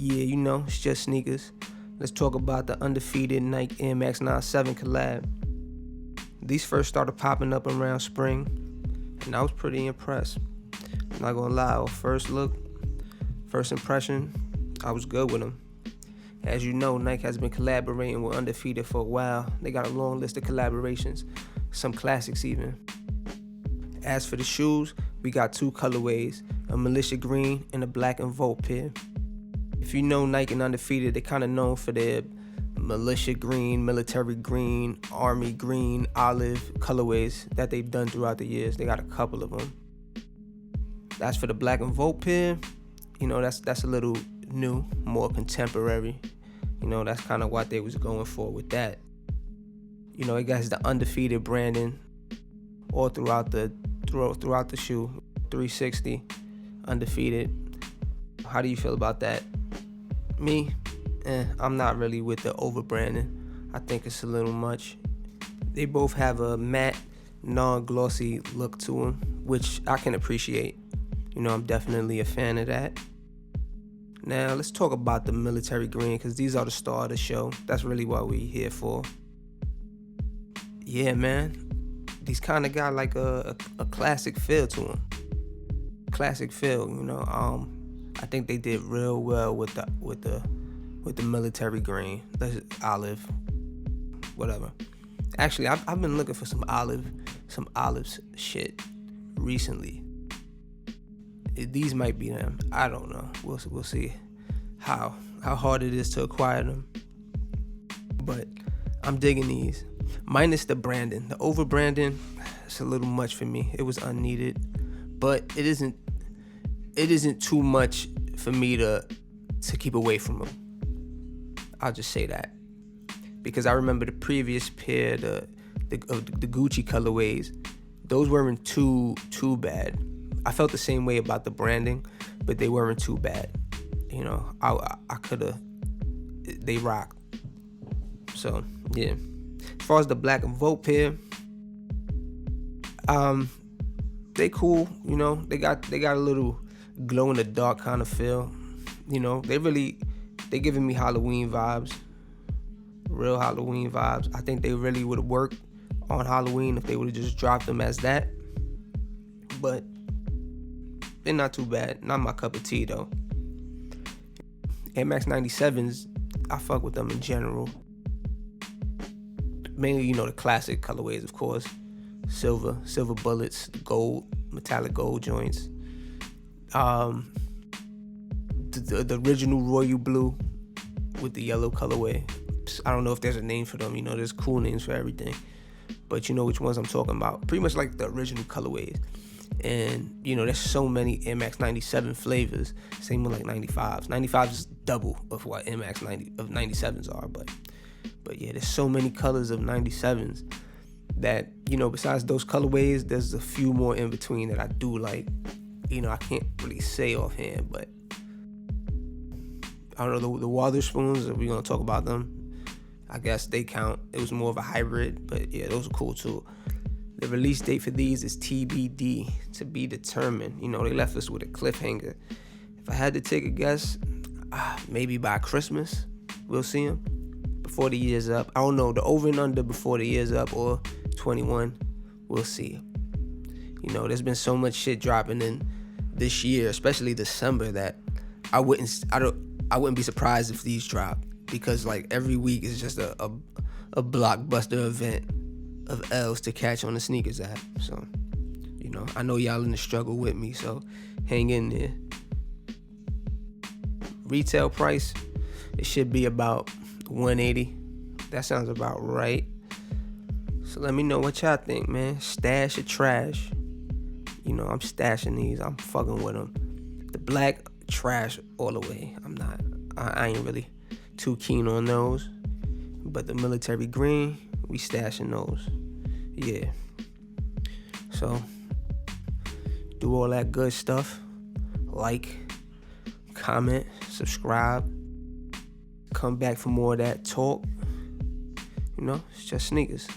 Yeah, you know, it's just sneakers. Let's talk about the Undefeated Nike Air Max 97 collab. These first started popping up around spring, and I was pretty impressed. I'm not gonna lie, first look, first impression, I was good with them. As you know, Nike has been collaborating with Undefeated for a while. They got a long list of collaborations, some classics even. As for the shoes, we got two colorways, a Militia green and a black and Volt pair. If you know Nike and Undefeated, they're kind of known for their Militia green, military green, army green, olive colorways that they've done throughout the years. They got a couple of them. As for the black and Volt pair, you know, that's a little new, more contemporary. You know, that's kind of what they was going for with that. You know, it got the Undefeated branding all throughout the shoe. 360, Undefeated. How do you feel about that? Me, I'm not really with the over branding. I think it's a little much. They both have a matte, non-glossy look to them, which I can appreciate. You know, I'm definitely a fan of that. Now, let's talk about the military green, because these are the star of the show. That's really what we're here for. Yeah, man. These kind of got like a classic feel to them. Classic feel, you know. I think they did real well with the military green. That's olive, whatever. Actually, I've been looking for some olives shit recently. These might be them. I don't know. We'll see how hard it is to acquire them. But I'm digging these. Minus the branding. The over branding, it's a little much for me. It was unneeded. But it isn't too much for me to keep away from them. I'll just say that. Because I remember the previous pair, the Gucci colorways, those weren't too bad. I felt the same way about the branding, but they weren't too bad. You know, I could've, they rocked. So, yeah. As far as the black and Volt pair, they cool, you know. They got a little glow in the dark kind of feel. You know, they giving me Halloween vibes. Real Halloween vibes. I think they really would have worked on Halloween if they would have just dropped them as that. But they're not too bad. Not my cup of tea though. Air Max 97s, I fuck with them in general. Mainly, you know, the classic colorways, of course. Silver bullets, gold, metallic gold joints. The original royal blue with the yellow colorway. I don't know if there's a name for them. You know, there's cool names for everything. But you know which ones I'm talking about. Pretty much like the original colorways. And, you know, there's so many Air Max 97 flavors. Same with like 95s. 95s is double of what Air Max 97s are. But yeah, there's so many colors of 97s that, you know, besides those colorways, there's a few more in between that I do like. You know, I can't really say offhand, but I don't know, the Witherspoons, if we're going to talk about them, I guess they count. It was more of a hybrid, but yeah, those are cool too. The release date for these is TBD, to be determined. You know, they left us with a cliffhanger. If I had to take a guess, maybe by Christmas, we'll see them. Before the year's up. I don't know, the over and under before the year's up or 21, we'll see. You know, there's been so much shit dropping in this year, especially December, that I wouldn't be surprised if these drop, because like every week is just a blockbuster event of L's to catch on the sneakers app. So, you know, I know y'all in the struggle with me, so hang in there. Retail price, it should be about $180. That sounds about right. So let me know what y'all think, man. Stash or trash? You know, I'm stashing these. I'm fucking with them. The black, trash all the way. I ain't really too keen on those. But the military green, we stashing those. Yeah. So, do all that good stuff. Like, comment, subscribe. Come back for more of that talk. You know, it's just sneakers.